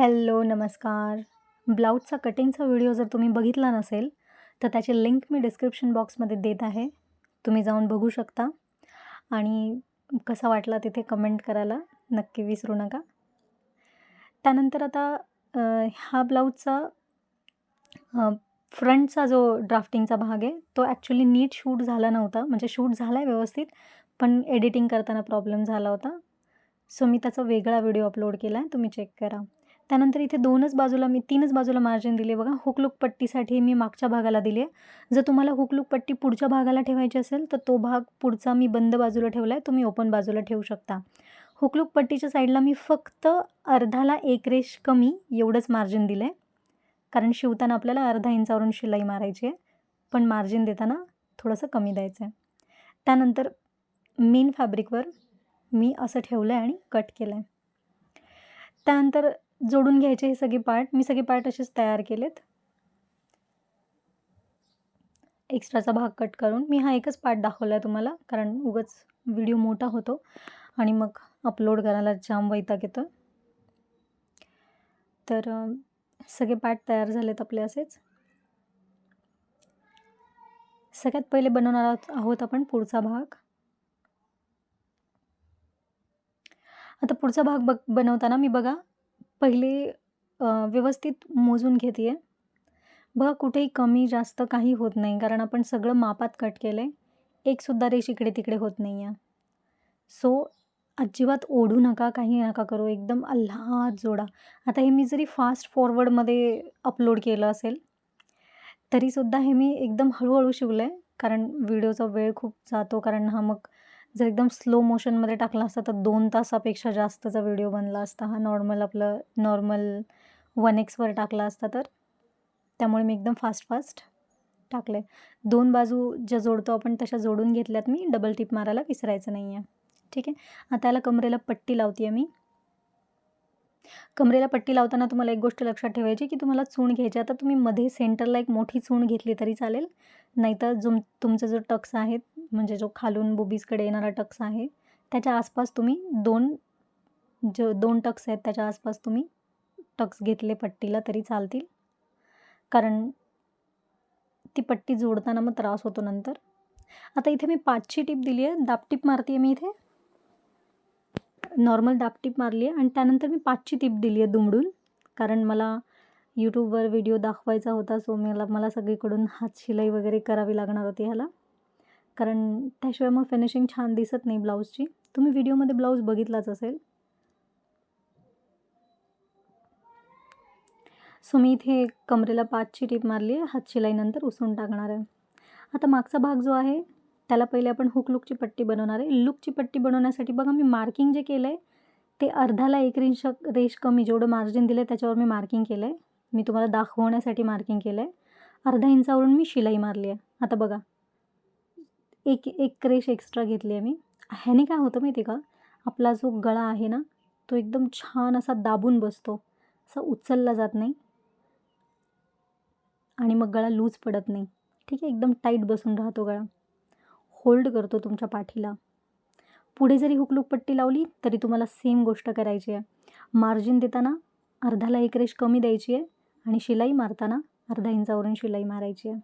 Hello, नमस्कार. ब्लाऊजचा कटिंगचा video जर तुम्ही बघितला नसेल, तर त्याची लिंक मी डिस्क्रिप्शन बॉक्समध्ये देत आहे. तुम्ही जाऊन बघू शकता आणि कसा वाटला तिथे कमेंट करायला नक्की विसरू नका. त्यानंतर आता हा ब्लाऊजचा फ्रंटचा जो ड्राफ्टिंगचा भाग आहे, तो ॲक्च्युली नीट शूट झाला नव्हता. म्हणजे शूट झाला आहे व्यवस्थित, पण एडिटिंग करताना प्रॉब्लेम झाला होता. सो मी त्याचा वेगळा व्हिडिओ अपलोड केला आहे, तुम्ही चेक करा. त्यानंतर इथे तीनच बाजूला मार्जिन दिली बघा. हुक लूक पट्टीसाठी मी मागच्या भागाला दिली आहे. जर तुम्हाला हुक लूक पट्टी पुढच्या भागाला ठेवायची असेल, तर तो भाग पुढचा मी बंद बाजूला ठेवला आहे, तुम्ही ओपन बाजूला ठेवू शकता. हुक लूक पट्टीच्या साईडला मी फक्त अर्धाला 1 रेष कमी एवढंच मार्जिन दिलं आहे. कारण शिवताना आपल्याला अर्धा इंचावरून शिलाई मारायची आहे, पण मार्जिन देताना थोडंसं कमी द्यायचं आहे. त्यानंतर मेन फॅब्रिकवर मी असं ठेवलं आहे आणि कट केलं आहे. त्यानंतर जोडून घ्यायचे हे सगळे पार्ट. मी सगळे पार्ट असेच तयार केलेत. एक्स्ट्राचा भाग कट करून मी हा एकच पार्ट दाखवला आहे तुम्हाला, कारण उगाच व्हिडिओ मोठा होतो आणि मग अपलोड करायला जाम वैताग येतो. तर सगळे पार्ट तयार झालेत आपले असेच. सगळ्यात पहिले बनवणार आहोत आपण पुढचा भाग. आता पुढचा भाग बनवताना मी बघा पहिले व्यवस्थित मोजून घेते आहे. बघा कुठेही कमी जास्त काही होत नाही, कारण आपण सगळं मापात कट केलं आहे. एकसुद्धा रेष इकडे तिकडे होत नाही आहे. सो अजिबात ओढू नका, काही नका करू, एकदम अल्लाहात जोडा. आता हे मी जरी फास्ट फॉरवर्डमध्ये अपलोड केलं असेल, तरीसुद्धा हे मी एकदम हळूहळू शिवलं आहे, कारण व्हिडिओचा वेळ खूप जातो. कारण हा मग जर एकदम स्लो मोशनमध्ये टाकला असता तर 2 तासापेक्षा जास्तचा व्हिडिओ बनला असता. हा नॉर्मल 1x टाकला असता तर. त्यामुळे मी एकदम फास्ट टाकलं आहे. 2 बाजू ज्या जोडतो आपण तशा जोडून घेतल्यात मी. डबल टिप मारायला विसरायचं नाही आहे. ठीक आहे. आता याला कमरेला पट्टी लावते आहे मी. कमरेला पट्टी लावताना तुम्हाला एक गोष्ट लक्षात ठेवायची, की तुम्हाला चूण घ्यायची. आता तुम्ही मध्ये सेंटरला एक मोठी चूण घेतली तरी चालेल, नाहीतर तुमचा जो टक्स आहे, म्हणजे जो खालून बुबीजकडे येणारा टक्स आहे, त्याच्या आसपास तुम्ही 2 टक्स आहेत त्याच्या आसपास तुम्ही टक्स घेतले पट्टीला तरी चालतील, कारण ती पट्टी जोडताना मग त्रास होतो नंतर. आता इथे मी 5ची टीप दिली आहे. दाबटीप मारते आहे मी इथे. नॉर्मल दाबटीप मारली आहे आणि त्यानंतर मी 5ची टीप दिली आहे दुमडून, कारण मला यूट्यूबवर व्हिडिओ दाखवायचा होता. सो मला सगळीकडून हातशिलाई वगैरे करावी लागणार होती ह्याला, कारण त्याशिवाय मग फिनिशिंग छान दिसत नाही ब्लाऊजची. तुम्ही व्हिडिओमध्ये ब्लाऊज बघितलाच असेल. सो मी इथे कमरेला 5ची टीप मारली आहे. हातशिलाईनंतर उसवून टाकणार आहे. आता मागचा भाग जो आहे त्याला पहिले आपण हुक लूकची पट्टी बनवणार आहे. लूकची पट्टी बनवण्यासाठी बघा मी मार्किंग जे केलं आहे ते अर्धाला 1 रेष कमी जेवढं मार्जिन दिलं आहे त्याच्यावर मी मार्किंग केलं आहे. मी तुम्हाला दाखवण्यासाठी मार्किंग केलं आहे. अर्धा इंचावरून मी शिलाई मारली आहे. आता बघा एक रेष एक्स्ट्रा घेतली आहे मी. ह्याने काय होतं माहिती आहे का, आपला जो गळा आहे ना तो एकदम छान असा दाबून बसतो, असा उचलला जात नाही आणि मग गळा लूज पडत नाही. ठीक आहे. एकदम टाईट बसून राहतो गळा, होल्ड करतो तुमच्या पाठीला. पुढे जरी हुक लूक पट्टी लावली तरी तुम्हाला सेम गोष्ट करायची आहे. मार्जिन देताना अर्धाला 1 रेष कमी द्यायची आहे आणि शिलाई मारताना अर्धा इंचावरून शिलाई मारायची आहे.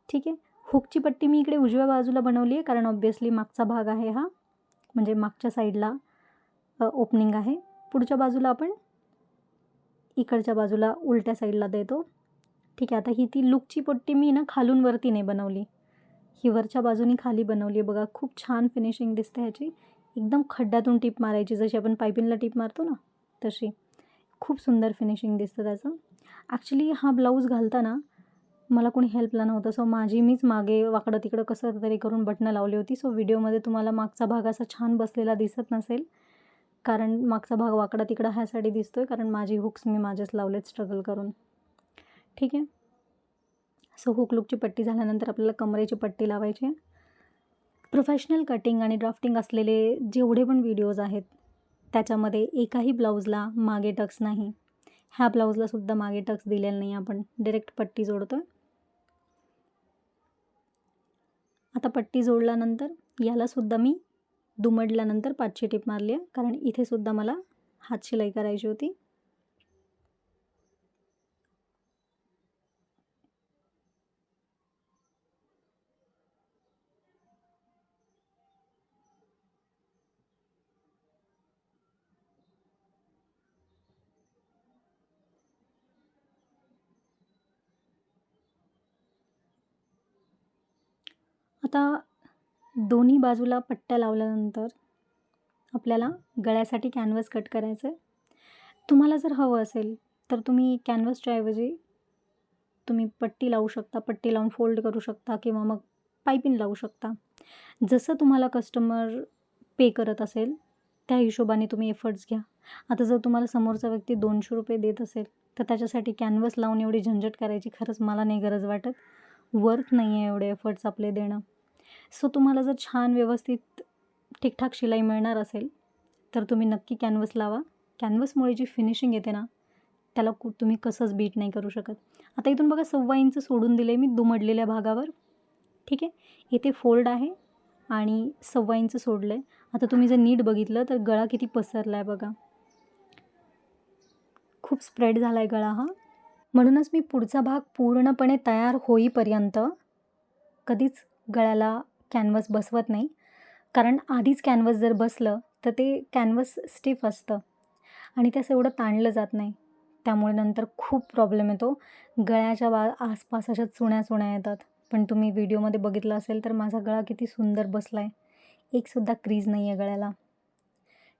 ठीक आहे. हुकची पट्टी मी इकडे उजव्या बाजूला बनवली आहे, कारण ऑब्व्हियसली मागचा भाग आहे हा, म्हणजे मागच्या साईडला ओपनिंग आहे. पुढच्या बाजूला आपण इकडच्या बाजूला उलट्या साईडला देतो. ठीक आहे. आता ती लूकची पट्टी मी ना खालून वरती नाही बनवली, ही वरच्या बाजूनी खाली बनवली आहे. बघा खूप छान फिनिशिंग दिसते ह्याची. एकदम खड्ड्यातून टीप मारायची, जशी आपण पायपिनला टीप मारतो ना तशी. खूप सुंदर फिनिशिंग दिसतं त्याचं. ॲक्च्युली हा ब्लाऊज घालताना मला कोणी हेल्पला नव्हतं, सो मीच मागे वाकडं तिकडं कसं तरी करून बटणं लावली होती. सो व्हिडिओमध्ये तुम्हाला मागचा भाग असा छान बसलेला दिसत नसेल, कारण मागचा भाग वाकडा तिकडं ह्यासाठी दिसतो आहे, कारण माझी हुक्स मी माझेच लावलेत स्ट्रगल करून. ठीक आहे. सो हुक लूकची पट्टी झाल्यानंतर आपल्याला कमरेची पट्टी लावायची आहे. प्रोफेशनल कटिंग आणि ड्राफ्टिंग असलेले जेवढे पण व्हिडिओज आहेत त्याच्यामध्ये एकाही ब्लाऊजला मागे टक्स नाही. ह्या ब्लाऊजलासुद्धा मागे टक्स दिलेला नाही, आपण डायरेक्ट पट्टी जोडतो आहे. आता पट्टी जोडल्यानंतर यालासुद्धा मी दुमडल्यानंतर 5ची टीप मारली आहे, कारण इथेसुद्धा मला हातशिलाई करायची होती. आता दोन्ही बाजूला पट्ट्या लावल्यानंतर आपल्याला गळ्यासाठी कॅनव्हास कट करायचं आहे. तुम्हाला जर हवं असेल तर तुम्ही कॅनव्हासच्या ऐवजी तुम्ही पट्टी लावू शकता, पट्टी लावून फोल्ड करू शकता किंवा मग पायपिंग लावू शकता. जसं तुम्हाला कस्टमर पे करत असेल त्या हिशोबाने तुम्ही एफर्ट्स घ्या. आता जर तुम्हाला समोरचा व्यक्ती ₹200 देत असेल तर त्याच्यासाठी कॅनव्हास लावून एवढी झंझट करायची खरंच मला नाही गरज वाटत. वर्थ नाही आहे एवढे एफर्ट्स आपले देणं. सो तुम्हाला जर छान व्यवस्थित ठीकठाक शिलाई मिळणार असेल तर तुम्ही नक्की कॅनव्हास लावा. कॅनव्हासमुळे जी फिनिशिंग येते ना त्याला तुम्ही कसंच बीट नाही करू शकत. आता इथून बघा 1.25 इंच सोडून दिले मी दुमडलेल्या भागावर. ठीक आहे. इथे फोल्ड आहे आणि 1.25 इंच सोडलं आहे. आता तुम्ही जर नीट बघितलं तर गळा किती पसरला आहे बघा. खूप स्प्रेड झाला आहे गळा हा. म्हणूनच मी पुढचा भाग पूर्णपणे तयार होईपर्यंत कधीच गळ्याला कॅनव्हास बसवत नाही. कारण आधीच कॅनव्हास जर बसलं तर ते कॅनव्हास स्टिफ असतं आणि ते असं एवढं ताणलं जात नाही. त्यामुळे नंतर खूप प्रॉब्लेम येतो. गळ्याच्या आसपास अशा चुण्या येतात. पण तुम्ही व्हिडिओमध्ये बघितलं असेल तर माझा गळा किती सुंदर बसला आहे. एकसुद्धा क्रीज नाही आहे गळ्याला.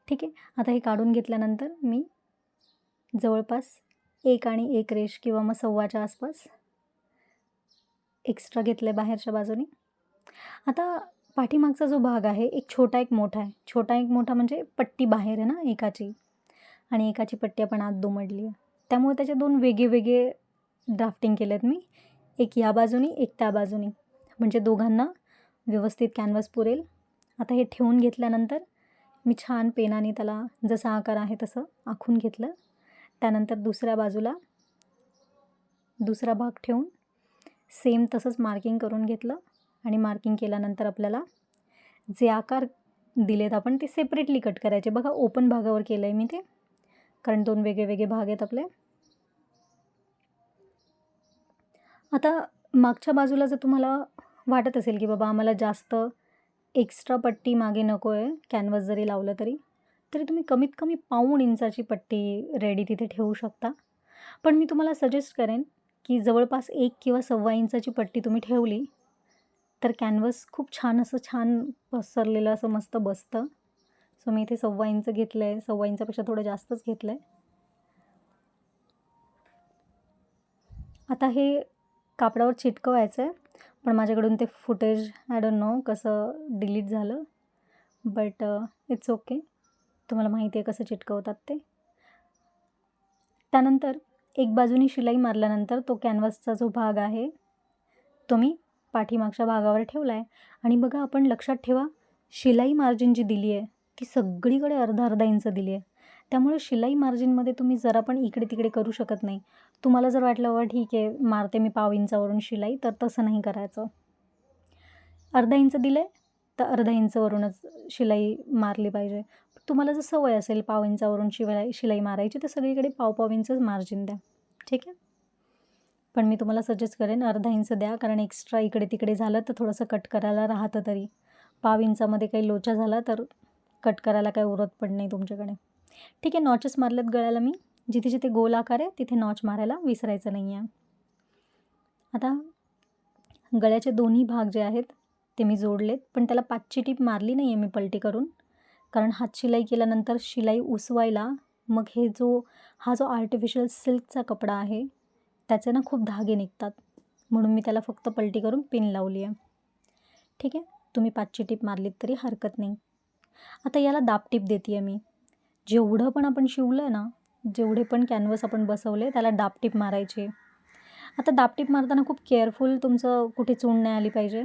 ठीक आहे. आता हे काढून घेतल्यानंतर मी जवळपास 1 आणि 1 रेष किंवा मग 1.25च्या आसपास एक्स्ट्रा घेतलं आहे बाहेरच्या बाजूने. आता पाठीमागचा जो भाग आहे एक छोटा एक मोठा आहे. छोटा एक मोठा म्हणजे पट्टी बाहेर आहे ना एकाची आणि एकाची पट्टी आपण आत दुमडली आहे. त्यामुळे त्याचे 2 वेगळे ड्राफ्टिंग केले आहेत मी. एक या बाजूनी एक त्या बाजूनी म्हणजे दोघांना व्यवस्थित कॅनव्हास पुरेल. आता हे ठेवून घेतल्यानंतर मी छान पेनाने त्याला जसा आकार आहे तसं आखून घेतलं. त्यानंतर दुसऱ्या बाजूला दुसरा भाग ठेवून सेम तसंच मार्किंग करून घेतलं आणि मार्किंग केल्यानंतर आपल्याला जे आकार दिलेत आपण ते सेपरेटली कट करायचे. बघा ओपन भागावर केलं आहे मी ते कारण 2 वेगळे भाग आहेत आपले. आता मागच्या बाजूला जर तुम्हाला वाटत असेल की बाबा आम्हाला जास्त एक्स्ट्रा पट्टी मागे नको आहे कॅनव्हास जरी लावलं तरी तुम्ही कमीत कमी 1.25 इंचाची पट्टी रेडी तिथे ठेवू शकता. पण मी तुम्हाला सजेस्ट करेन की जवळपास 1 किंवा 1.25 इंचाची पट्टी तुम्ही ठेवली तर कॅनव्हास खूप छान पसरलेलं असं मस्त बसतं. सो मी इथे 1.25 इंच घेतलं आहे. 1.25 इंचापेक्षा थोडं जास्तच घेतलं आहे. आता हे कापडावर चिटकवायचं आहे. पण माझ्याकडून ते फुटेज आय डोंट नो कसं डिलीट झालं. But it's okay. तुम्हाला माहिती आहे कसं चिटकवतात ते. त्यानंतर एक बाजूनी शिलाई मारल्यानंतर तो कॅनव्हासचा जो भाग आहे तो मी पाठीमागच्या भागावर ठेवला आहे. आणि बघा आपण लक्षात ठेवा शिलाई मार्जिन जी दिली आहे ती सगळीकडे अर्धा इंच दिली आहे. त्यामुळे शिलाई मार्जिनमध्ये तुम्ही जरा पण इकडे तिकडे करू शकत नाही. तुम्हाला जर वाटलं ठीक आहे मारते मी 1.25 इंचावरून शिलाई तर तसं नाही करायचं. अर्धा इंच दिलं आहे तर अर्धा इंचवरूनच शिलाई मारली पाहिजे. तुम्हाला जर सवय असेल 1.25 इंचावरून शिलाई मारायची तर सगळीकडे 1.25 इंचच मार्जिन द्या. ठीक आहे. पण मी तुम्हाला सजेस्ट करेन अर्धा इंच द्या कारण एक्स्ट्रा इकडे तिकडे झालं तर थोडंसं कट करायला राहतं तरी. 1.25 इंचामध्ये काही लोचा झाला तर कट करायला काही उरत पण नाही तुमच्याकडे. ठीक आहे. नॉचेस मारलेत गळ्याला मी. जिथे जिथे गोल आकार आहे तिथे नॉच मारायला विसरायचं नाही आहे. आता गळ्याचे दोन्ही भाग जे आहेत ते मी जोडलेत पण त्याला 5ची टीप मारली नाही आहे मी पलटी करून. कारण हात शिलाई केल्यानंतर शिलाई उसवायला मग हा जो आर्टिफिशियल सिल्कचा कपडा आहे त्याचे ना खूप धागे निघतात. म्हणून मी त्याला फक्त पलटी करून पिन लावली आहे. ठीक आहे. तुम्ही 5ची टीप मारलीत तरी हरकत नाही. आता याला दाबटीप देते आहे मी. जेवढं पण आपण शिवलं आहे ना जेवढे पण कॅनव्हास आपण बसवले त्याला दाबटीप मारायची. आता दाबटीप मारताना खूप केअरफुल तुमचं कुठे चूण नाही आली पाहिजे.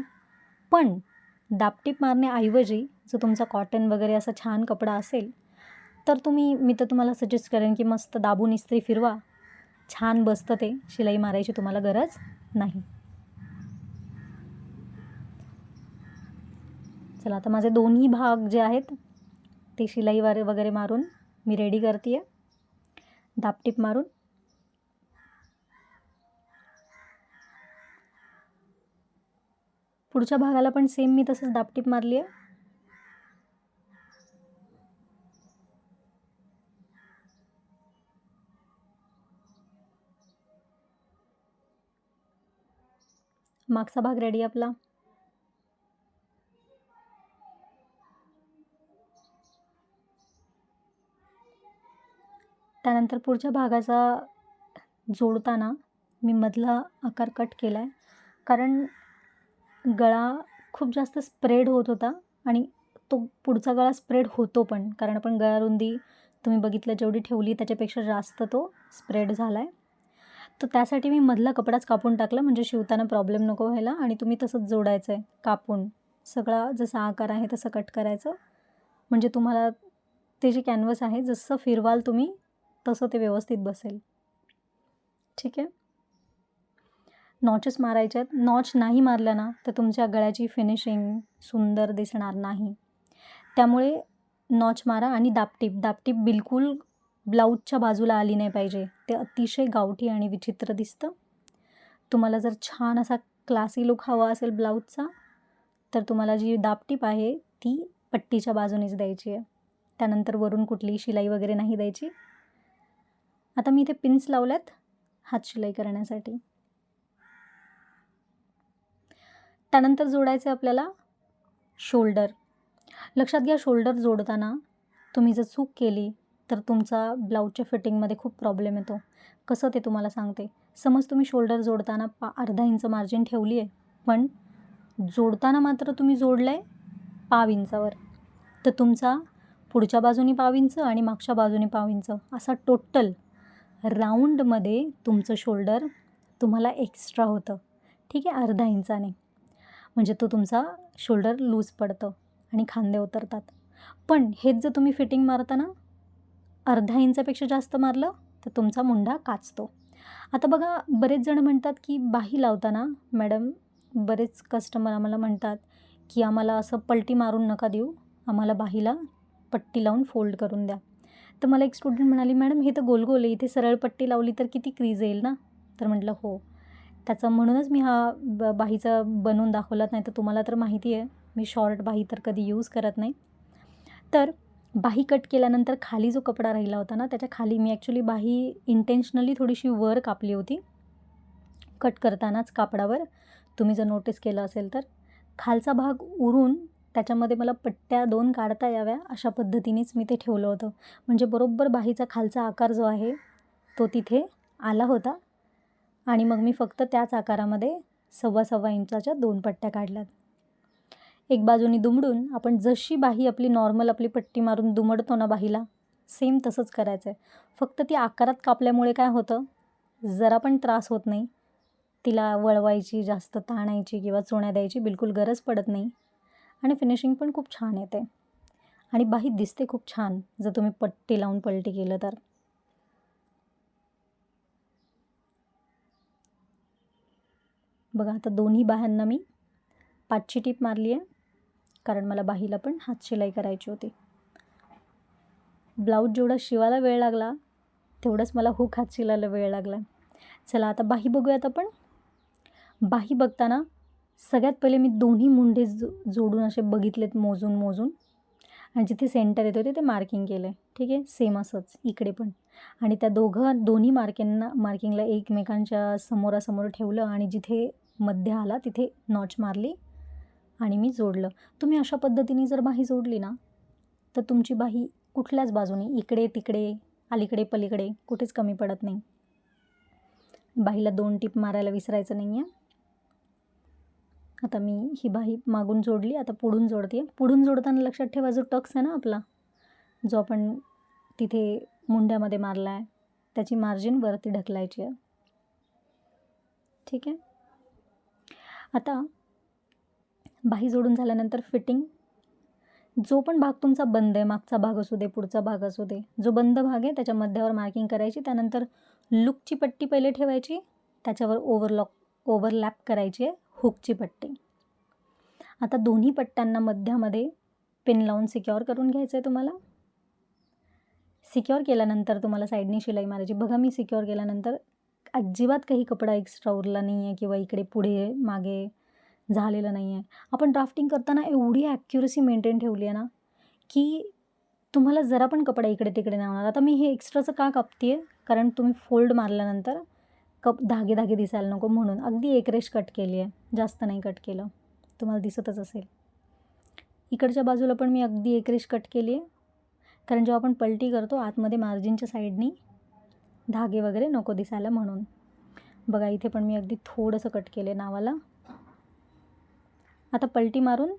पण दाबटीप मारण्याऐवजी जर तुमचा कॉटन वगैरे असा छान कपडा असेल तर मी तर तुम्हाला सजेस्ट करेन की मस्त दाबून इस्त्री फिरवा. छान बसतं ते. शिलाई मारायची तुम्हाला गरज नाही. चला आता माझे दोन्ही भाग जे आहेत ते शिलाई वगैरे मारून मी रेडी करते आहे. दाबटीप मारून पुढच्या भागाला पण सेम मी तसंच दाबटीप मारली आहे. मागचा भाग रेडी आपला. त्यानंतर पुढच्या भागाचा जोडताना मी मधला आकार कट केला आहे, कारण गळा खूप जास्त स्प्रेड होत होता आणि तो पुढचा गळा स्प्रेड होतो पण, कारण आपण गळारुंदी तुम्ही बघितलं जेवढी ठेवली त्याच्यापेक्षा जास्त तो स्प्रेड झाला आहे. तर त्यासाठी मी मधला कपडाच कापून टाकला, म्हणजे शिवताना प्रॉब्लेम नको व्हायला. आणि तुम्ही तसंच जोडायचं आहे कापून, सगळा जसा आकार आहे तसं कट करायचं, म्हणजे तुम्हाला ते जे कॅनव्हस आहे जसं फिरवाल तुम्ही तसं ते व्यवस्थित बसेल. ठीक आहे. नॉचेस मारायचे आहेत. नॉच नाही मारल्या ना तर तुमच्या गळ्याची फिनिशिंग सुंदर दिसणार नाही. त्यामुळे नॉच मारा. आणि दापटीप बिलकुल ब्लाऊजच्या बाजूला आली नाही पाहिजे, ते अतिशय गावठी आणि विचित्र दिसतं. तुम्हाला जर छान असा क्लासी लुक हवा असेल ब्लाऊजचा, तर तुम्हाला जी दापटीप आहे ती पट्टीच्या बाजूनेच द्यायची आहे. त्यानंतर वरून कुठलीही शिलाई वगैरे नाही द्यायची. आता मी इथे पिन्स लावल्यात हात शिलाई करण्यासाठी. त्यानंतर जोडायचं आपल्याला शोल्डर. लक्षात घ्या, शोल्डर जोडताना तुम्ही जर चूक केली तर तुमचा ब्लाऊजच्या फिटिंगमध्ये खूप प्रॉब्लेम येतो. कसं ते तुम्हाला सांगते. समज तुम्ही शोल्डर जोडताना अर्धा इंच मार्जिन ठेवली आहे, पण जोडताना मात्र तुम्ही जोडलं आहे पाव इंचावर, तर तुमचा पुढच्या बाजूनी पाव इंच आणि मागच्या बाजूनी पाव इंच असा टोटल राऊंडमध्ये तुमचं शोल्डर तुम्हाला एक्स्ट्रा होतं. ठीक आहे, अर्धा इंचाने, म्हणजे तो तुमचा शोल्डर लूज पडतं आणि खांदे उतरतात. पण हेच जर तुम्ही फिटिंग मारताना अर्धा इंचापेक्षा जास्त मारलं तर तुमचा मुंडा काचतो. आता बघा, बरेच जण म्हणतात की बाही लावताना, मॅडम बरेच कस्टमर आम्हाला म्हणतात की आम्हाला असं पलटी मारून नका देऊ, आम्हाला बाहीला पट्टी लावून फोल्ड करून द्या. तर मला एक स्टुडंट म्हणाली, मॅडम हे तर गोल आहे, इथे सरळ पट्टी लावली तर किती क्रीज येईल ना. तर म्हटलं हो, त्याचा म्हणूनच मी हा बाहीचा बनवून दाखवलात, नाही तर तुम्हाला तर माहिती आहे मी शॉर्ट बाही तर कधी यूज करत नाही. तर बाही कट केल्यानंतर खाली जो कपडा राहिला होता ना, त्याच्या खाली मी ॲक्च्युली बाही इंटेन्शनली थोडीशी वर कापली होती कट करतानाच कापडावर. तुम्ही जर नोटीस केलं असेल तर खालचा भाग उरून त्याच्यामध्ये मला पट्ट्या 2 काढता याव्या अशा पद्धतीनेच मी ते ठेवलं होतं. म्हणजे बरोबर बाहीचा खालचा आकार जो आहे तो तिथे आला होता. आणि मग मी फक्त त्याच आकारामध्ये 1.25 इंचाच्या 2 पट्ट्या काढल्यात. एक बाजूनी दुमडून आपण जशी बाही आपली नॉर्मल आपली पट्टी मारून दुमडतो ना बाहीला, सेम तसंच करायचं आहे. फक्त ती आकारात कापल्यामुळे काय होतं, जरा पण त्रास होत नाही. तिला वळवायची, जास्त ताणायची किंवा चोण्या द्यायची बिलकुल गरज पडत नाही. आणि फिनिशिंग पण खूप छान येते. आणि बाही दिसते खूप छान जर तुम्ही पट्टी लावून पलटी केलं तर. बघा, आता दोन्ही बाह्यांना मी 5ची टीप मारली आहे, कारण मला बाहीला पण हात शिलाई करायची होती. ब्लाऊज जेवढा शिवायला वेळ लागला तेवढंच मला हुक हात शिलायला वेळ लागला. चला आता बाही बघूयात आपण. बाही बघताना सगळ्यात पहिले मी दोन्ही मुंडे जोडून असे बघितलेत मोजून आणि जिथे सेंटर येतो तिथे मार्किंग केलं आहे. ठीक आहे, सेम असंच इकडे पण. आणि त्या दोन्ही मार्किंगला एकमेकांच्या समोरासमोर ठेवलं आणि जिथे मध्य आला तिथे नॉच मारली आणि मी जोडलं. तुम्ही अशा पद्धतीने जर बाही जोडली ना तर तुमची बाही कुठल्याच बाजूने इकडे तिकडे अलीकडे पलीकडे कुठेच कमी पडत नाही. बाहीला 2 टीप मारायला विसरायचं नाही आहे. आता मी ही बाही मागून जोडली, आता पुढून जोडते. पुढून जोडताना लक्षात ठेवा, जो टक्स आहे ना आपला, जो आपण तिथे मुंड्यामध्ये मारला आहे, त्याची मार्जिन वरती ढकलायची आहे. ठीक आहे. आता बाही जोडून झाल्यानंतर फिटिंग, जो पण भाग तुमचा बंद आहे, मागचा भाग असू दे, पुढचा भाग असू दे, जो बंद भाग आहे त्याच्या मध्यावर मार्किंग करायची. त्यानंतर लूकची पट्टी पहिले ठेवायची, त्याच्यावर ओव्हरलॅप करायची आहे हुकची पट्टी. आता दोन्ही पट्ट्यांना मध्यामध्ये पिन लावून सिक्युअर करून घ्यायचं आहे तुम्हाला. सिक्युअर केल्यानंतर तुम्हाला साईडनी शिलाई मारायची. बघा, मी सिक्युअर केल्यानंतर अजिबात काही कपडा एक्स्ट्रा उरला नाही आहे किंवा इकडे पुढे मागे झालेलं नाही आहे. आपण ड्राफ्टिंग करताना एवढी ॲक्युरसी मेंटेन ठेवली आहे ना की तुम्हाला जरा पण कपडा इकडे तिकडे नाही होणार. आता मी हे एक्स्ट्राचं का कापते आहे, कारण तुम्ही फोल्ड मारल्यानंतर धागे दिसायला नको म्हणून अगदी एक रेष कट केली आहे, जास्त नाही कट केलं, तुम्हाला दिसतच असेल. इकडच्या बाजूला पण मी अगदी एक रेष कट केली आहे, कारण जेव्हा आपण पलटी करतो आतमध्ये मार्जिनच्या साईडनी धागे वगैरे नको दिसायला म्हणून. बघा इथे पण मी अगदी थोडंसं कट केलं आहे नावाला. आता पलटी मारून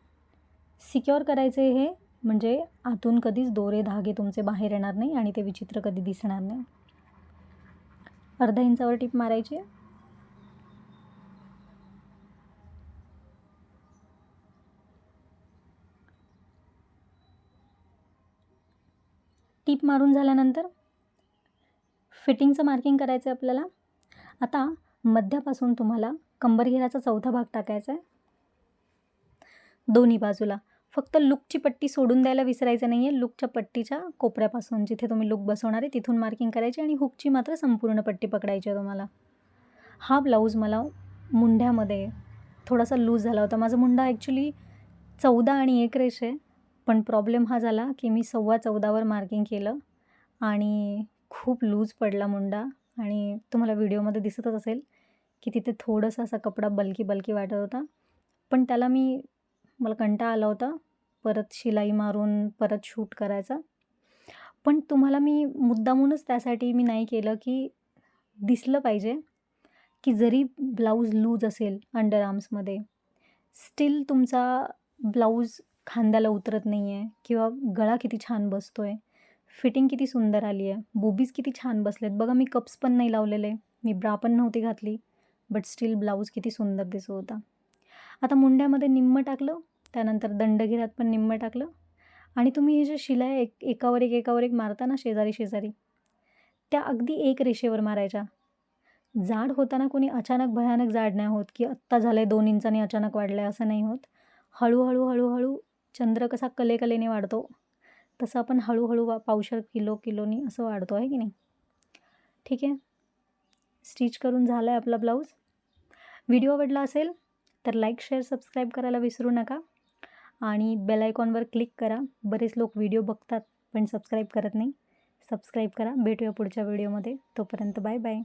सिक्युअर करायचे हे, म्हणजे आतून कधीच दोरे धागे तुमचे बाहेर येणार नाही आणि ते विचित्र कधी दिसणार नाही. अर्धा इंचावर टीप मारायची. टीप मारून झाल्यानंतर फिटिंगचं मार्किंग करायचं आहे आपल्याला. आता मध्यापासून तुम्हाला कंबरघेराचा चौथा भाग टाकायचा आहे दोन्ही बाजूला. फक्त लूकची पट्टी सोडून द्यायला विसरायचं नाही आहे. लूकच्या पट्टीच्या कोपऱ्यापासून जिथे तुम्ही लूक बसवणार आहे तिथून मार्किंग करायची आणि हुकची मात्र संपूर्ण पट्टी पकडायची आहे तुम्हाला. हा ब्लाऊज मला मुंढ्यामध्ये थोडासा लूज झाला होता. माझा मुंडा ॲक्च्युली 14 आणि 1 रेष आहे, पण प्रॉब्लेम हा झाला की मी 14.25वर मार्किंग केलं आणि खूप लूज पडला मुंडा. आणि तुम्हाला व्हिडिओमध्ये दिसतच असेल की तिथे थोडासा असा कपडा बल्की वाटत होता. पण त्याला मला कंटाळा आला होता परत शिलाई मारून परत शूट करायचा. पण तुम्हाला मी मुद्दामूनच त्यासाठी मी नाही केलं की दिसलं पाहिजे की जरी ब्लाऊज लूज असेल अंडर आर्म्समध्ये, स्टील तुमचा ब्लाऊज खांद्याला उतरत नाही आहे किंवा गळा किती छान बसतो आहे, फिटिंग किती सुंदर आली आहे, बुबीज किती छान बसलेत. बघा मी कप्स पण नाही लावलेले, मी ब्रा पण नव्हती घातली, बट स्टील ब्लाऊज किती सुंदर दिसत होता. आता मुंड्यामध्ये निम्मं टाकलं, त्यानंतर दंडघेरात पण निम्मं टाकलं आणि तुम्ही हे जे शिलाई एकावर एक मारता ना शेजारी, त्या अगदी एक रेषेवर मारायच्या. जाड होताना कोणी अचानक भयानक जाड नाही होत की आत्ता झालं आहे 2 इंचांनी अचानक वाढलं आहे, असं नाही होत. हळूहळू चंद्र कसा कलेने वाढतो तसं आपण हळूहळू पावशेर किलोनी असं वाढतो आहे की नाही. ठीक आहे, स्टिच करून झाला आहे आपला ब्लाऊज. व्हिडिओ आवडला असेल तर लाईक, शेअर, सबस्क्राईब करायला विसरू नका आणि बेल आयकॉनवर क्लिक करा. बरेच लोक व्हिडिओ बघतात पण सबस्क्राईब करत नाही. सबस्क्राईब करा. भेटूया पुढच्या व्हिडिओमध्ये. तोपर्यंत बाय बाय.